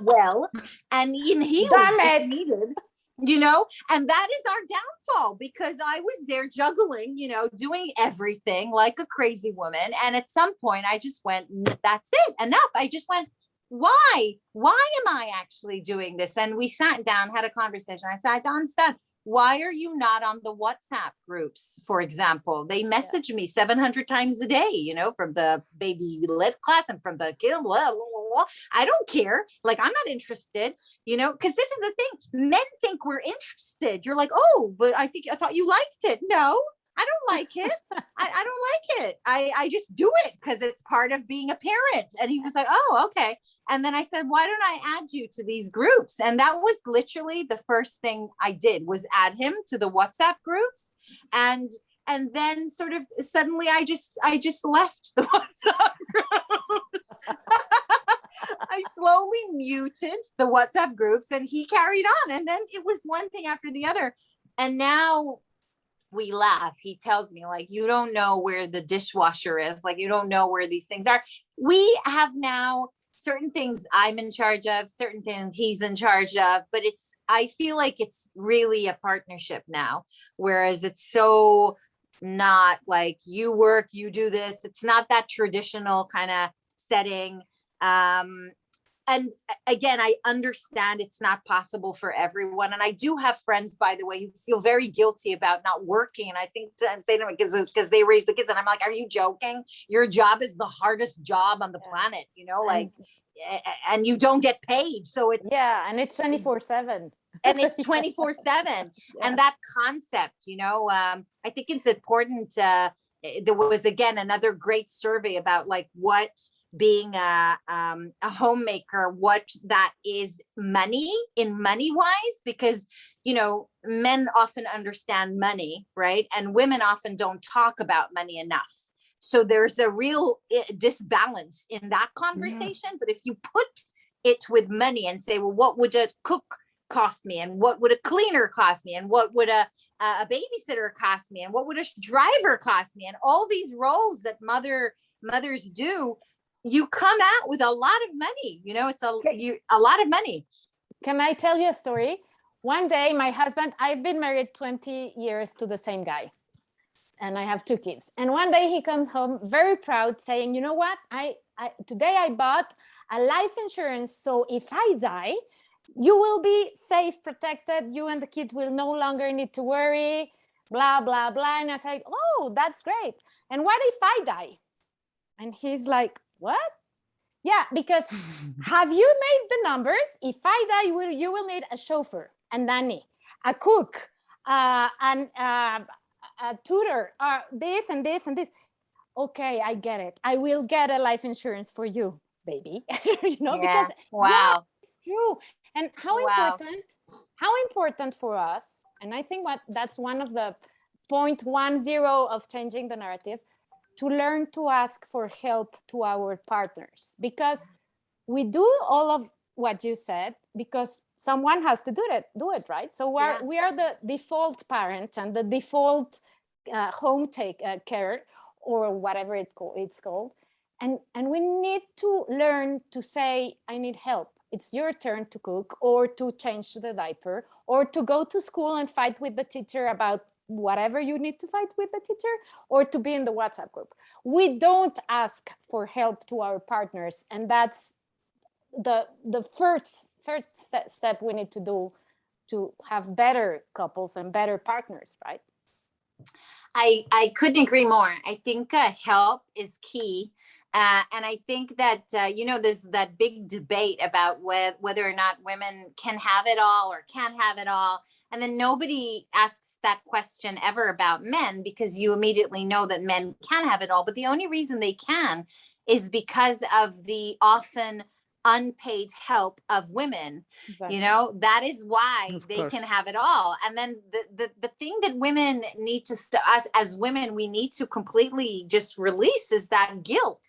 well, and in heels if needed, you know, and that is our downfall, because I was there juggling, you know, doing everything like a crazy woman. And at some point I just went, that's it, enough. I just went, why am I actually doing this? And we sat down, had a conversation. I said, I don't understand. Why are you not on the WhatsApp groups, for example? They message me 700 times a day, you know, from the baby led class and from the kid, blah, blah, blah. I don't care. Like, I'm not interested, you know, because this is the thing. Men think we're interested. You're like, oh, but I thought you liked it. No, I don't like it. I don't like it. I just do it because it's part of being a parent. And he was like, oh, okay. And then I said, why don't I add you to these groups? And that was literally the first thing I did, was add him to the WhatsApp groups. And then sort of suddenly I just left the WhatsApp groups. I slowly muted the WhatsApp groups and he carried on. And then it was one thing after the other. And now we laugh. He tells me, like, you don't know where the dishwasher is. Like, you don't know where these things are. We have now certain things I'm in charge of, certain things he's in charge of, but I feel like it's really a partnership now, whereas it's so not like you work, you do this. It's not that traditional kind of setting. And again, I understand it's not possible for everyone. And I do have friends, by the way, who feel very guilty about not working. And I think I'm saying to them because they raise the kids. And I'm like, are you joking? Your job is the hardest job on the planet, you know, like, and you don't get paid. So it's, and it's 24/7. And it's 24/7. And that concept, you know, I think it's important. There was, again, another great survey about like what being a homemaker, what that is money wise, because, you know, men often understand money, right? And women often don't talk about money enough. So there's a real disbalance in that conversation. But if you put it with money and say, well, what would a cook cost me? And what would a cleaner cost me? And what would a babysitter cost me? And what would a driver cost me? And all these roles that mothers do, you come out with a lot of money, you know, it's a lot of money. Can I tell you a story? One day, my husband, I've been married 20 years to the same guy, and I have 2 kids. And one day he comes home very proud saying, you know what? Today I bought a life insurance. So if I die, you will be safe, protected. You and the kids will no longer need to worry, blah, blah, blah. And I say, oh, that's great. And what if I die? And he's like, what? Yeah, because have you made the numbers? If I die, you will need a chauffeur, a nanny, a cook, and a tutor, this and this and this. Okay, I get it. I will get a life insurance for you, baby. You know, because it's true. And how important for us, and I think that's one of the 0.10 of changing the narrative, to learn to ask for help to our partners, because we do all of what you said because someone has to do it, right? So we are the default parent and the default home care, or whatever it's called, and we need to learn to say, I need help. it's your turn to cook or to change the diaper or to go to school and fight with the teacher about whatever you need to fight with the teacher, or to be in the WhatsApp group. We don't ask for help to our partners, and that's the first step we need to do to have better couples and better partners, right? I couldn't agree more. I think help is key. And I think that, there's that big debate about whether or not women can have it all or can't have it all. And then nobody asks that question ever about men, because you immediately know that men can have it all. But the only reason they can is because of the often unpaid help of women. Exactly. That is why Of they course. can have it all. And then the thing that women need to us as women, we need to completely just release is that guilt.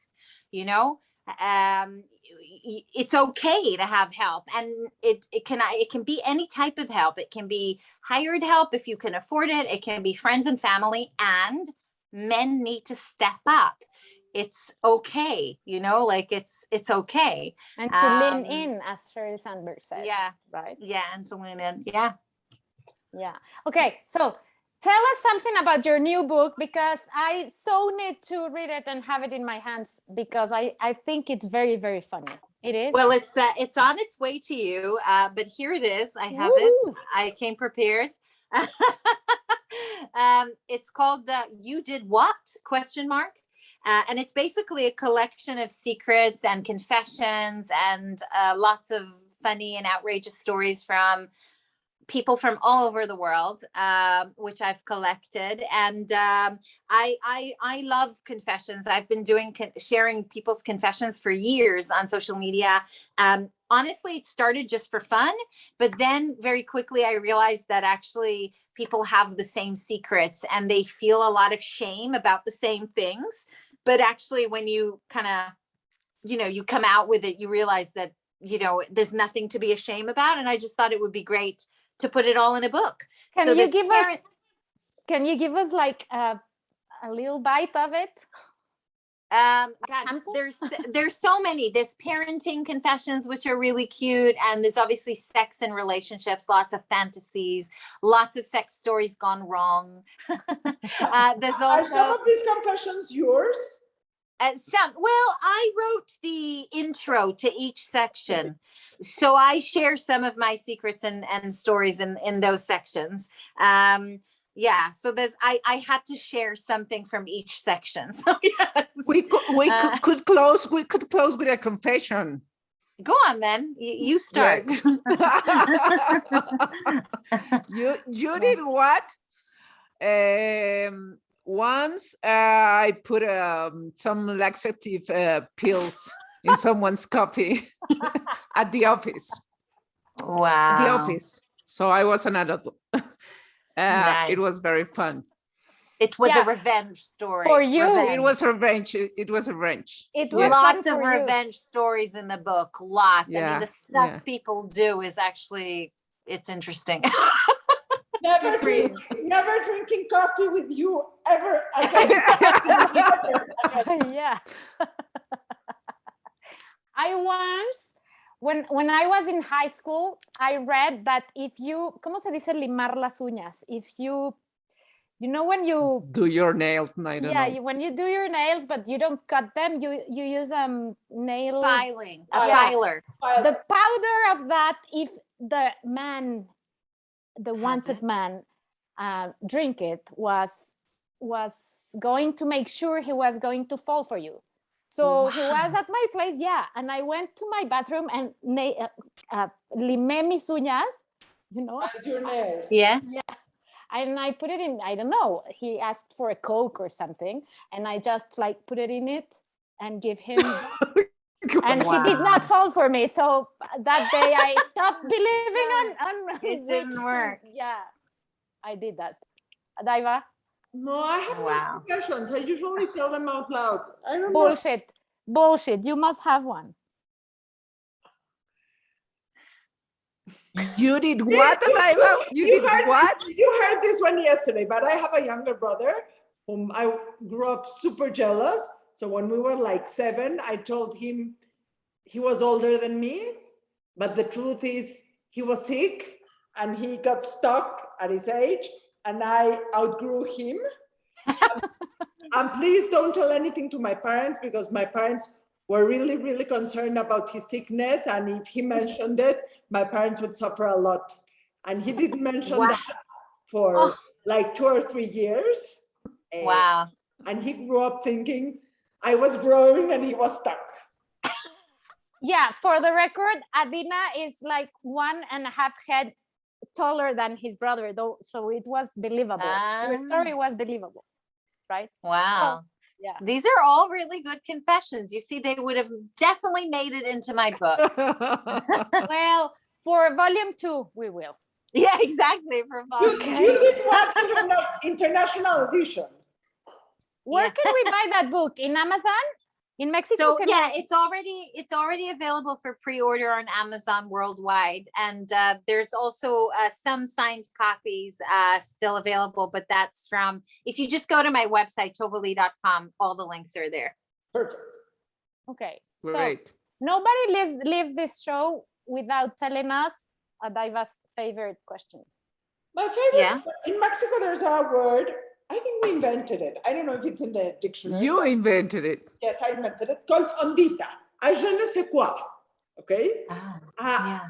It's okay to have help, and it can be any type of help. It can be hired help if you can afford it. It can be friends and family, and men need to step up. It's okay, it's okay. And to lean in, as Sheryl Sandberg says. Yeah. Right? Yeah, and to lean in. Yeah. Yeah. Okay, so tell us something about your new book, because I so need to read it and have it in my hands, because I think it's very, very funny. It is? Well, it's on its way to you, but here it is. I have Woo! it. I came prepared. It's called You Did What? ? And it's basically a collection of secrets and confessions and lots of funny and outrageous stories from people from all over the world, which I've collected. And I love confessions. I've been sharing people's confessions for years on social media. Honestly, it started just for fun, but then very quickly I realized that actually people have the same secrets and they feel a lot of shame about the same things. But actually, when you kind of, you come out with it, you realize that, there's nothing to be ashamed about. And I just thought it would be great to put it all in a book. Can you give us like a little bite of it? God, Sample? there's so many. There's parenting confessions, which are really cute, and there's obviously sex and relationships, lots of fantasies, lots of sex stories gone wrong. There's also Are some of these confessions yours? I wrote the intro to each section, so I share some of my secrets and stories in those sections. So I had to share something from each section. So yes. We could close with a confession. Go on then. You start. You did what? Once I put some laxative pills in someone's coffee at the office. Wow. At the office. So I was an adult. Nice. It was very fun. It was a revenge story. For you. Revenge. It was revenge. It was revenge. It was Lots fun of for you. Revenge stories in the book. Lots. I Yeah, mean, the stuff yeah. people do is actually, it's interesting. Never drinking coffee with you ever again. Yeah. I once, when I was in high school, I read that if you, ¿cómo se dice limar las uñas? If you when you do your nails, I don't know. when you do your nails, but you don't cut them, you use nail Filing. A Yeah. filer. The powder of that, if the man, the wanted man, drink it, was going to make sure he was going to fall for you. So he was at my place, and I went to my bathroom and limé mis uñas, Your nails. Yeah. and I put it in, I don't know, he asked for a Coke or something, and I just like put it in it and give him, and he did not fall for me. So that day I stopped believing on It didn't work. Yeah, I did that. Daiva? No, I have no confessions. I usually tell them out loud. I don't know. Bullshit. You must have one. You did what, Daiva? You did what? You heard this one yesterday, but I have a younger brother whom I grew up super jealous. So when we were like 7, I told him, he was older than me. But the truth is he was sick and he got stuck at his age and I outgrew him. And please don't tell anything to my parents because my parents were really, really concerned about his sickness. And if he mentioned it, my parents would suffer a lot. And he didn't mention Wow. that for like 2 or 3 years. Wow. And he grew up thinking I was growing and he was stuck. Yeah, for the record, Adina is like 1.5 head taller than his brother, though, so it was believable. Your story was believable, right? Wow. So, yeah. These are all really good confessions. You see, they would have definitely made it into my book. Well, for volume 2, we will. Yeah, exactly. For You volume. did what international edition? Where can we buy that book? In Amazon? In Mexico? So can yeah, we- it's already available for pre-order on Amazon worldwide, and there's also some signed copies still available. But that's from, if you just go to my website tovaleigh.com, all the links are there. Perfect. Okay. Great. So nobody leaves this show without telling us Adaiva's favorite question. My favorite, Yeah. in Mexico, there's a word, I think we invented it. I don't know if it's in the dictionary. You invented it. Yes, I invented it, called ondita. Je ne sais quoi, okay? Yeah.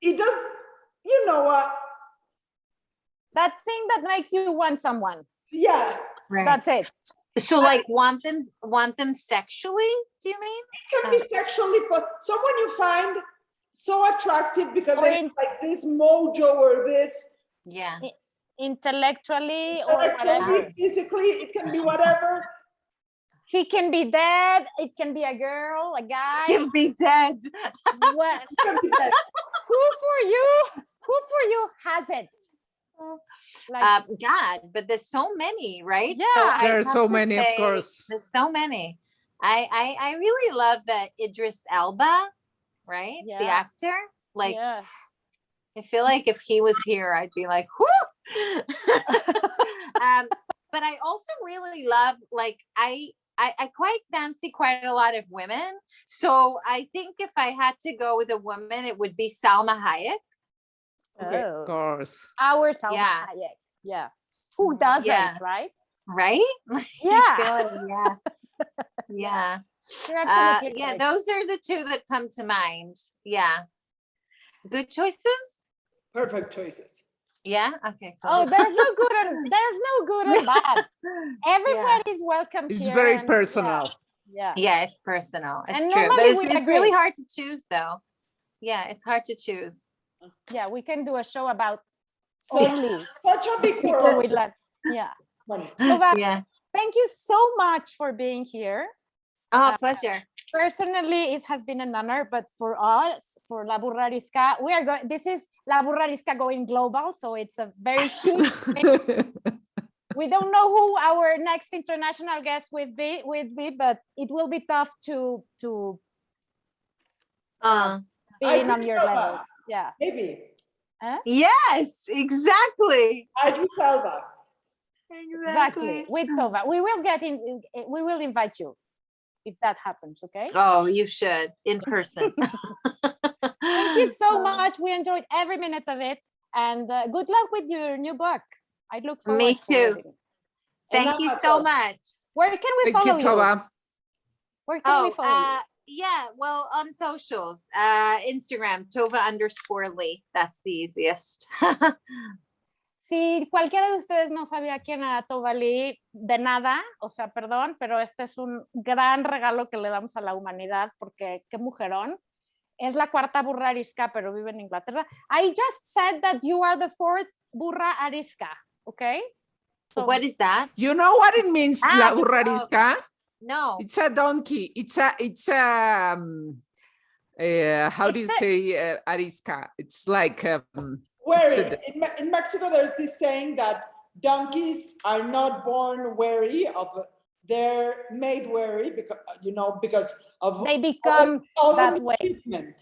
It does, you know, That thing that makes you want someone. yeah, Right. That's it. So like want them sexually, do you mean? it can be sexually, but someone you find so attractive because Or they have like this mojo or this, Yeah. Intellectually or intellectually, whatever. physically, it can be whatever. He can be dead. It can be a girl, a guy. Can be dead. What? It can be that. Who for you has it? Like, God, but there's so many, right? Yeah. I There are have so to many, of say, course. There's so many. I really love Idris Elba, right? The Yeah. actor. Like, yeah. I feel like if he was here, I'd be like, whoo. But I also really love, like, I quite fancy quite a lot of women. So I think if I had to go with a woman, it would be Salma Hayek. Okay. Oh. Of course. Our Salma Yeah. Hayek. Yeah. Who doesn't, Yeah. right? Right? Yeah. Yeah. Yeah. You're absolutely Yeah, correct. those are the two that come to mind. Yeah. Good choices? Perfect choices. Yeah. Okay. Cool. Oh, there's no good and bad. Everybody's welcome It's here. very and- personal. Yeah. Yeah, it's personal. It's And true. But normally it's, we it's really agree. hard to choose though. Yeah, it's hard to choose. Yeah, we can do a show about So, only such a big people world. with like, yeah. One. Tova, Yeah. thank you so much for being here. Oh, pleasure. Personally, it has been an honor, but for us, for La Burra Arisca, we are going, this is La Burra Arisca going global, so it's a very huge thing. We don't know who our next international guest will be, but it will be tough to be I in on your Salva. level. Yeah. Maybe. Yes, exactly. Idris Elba. Exactly. With Tova. We will invite you if that happens, okay? Oh, you should in person. Thank you so much. We enjoyed every minute of it. And good luck with your new book. I look forward Me to too. reading. Thank you so much. Where can we Thank you, follow you? Tova. Where can we Oh, follow you? yeah, well, on socials, Instagram, Tova_Leigh. That's the easiest. Si cualquiera de ustedes no sabía quién era Tova Leigh, de nada, o sea, perdón, pero este es un gran regalo que le damos a la humanidad, porque qué mujerón. Es la cuarta Burra Arisca, pero vive en Inglaterra. I just said that you are the fourth Burra Arisca, okay? So What is that? You know what it means, Ah, La Burra Arisca? No. It's a donkey. It's a how do you say arisca? It's like Wary. In Mexico, there's this saying that donkeys are not born wary of, they're made wary because of they become that way. treatment.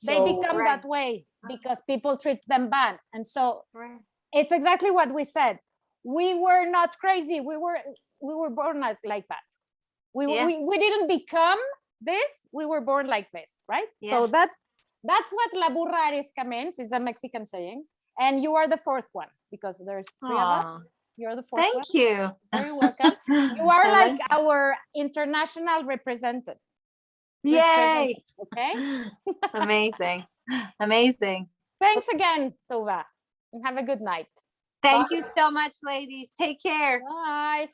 They So, become Right. that way because people treat them bad. And so Right. it's exactly what we said. We were not crazy. We were born like that. Yeah. We didn't become this. We were born like this, right? Yeah. So that That's what La Burra Arisca means. It's a Mexican saying. And you are the fourth one because there's three of us. Aw, You're the fourth one. thank you. Very welcome. You are I like like- our international representative. Yay. Okay. Amazing. Amazing. Thanks again, Tova. And have a good night. Thank you so much, ladies. Take care. Bye.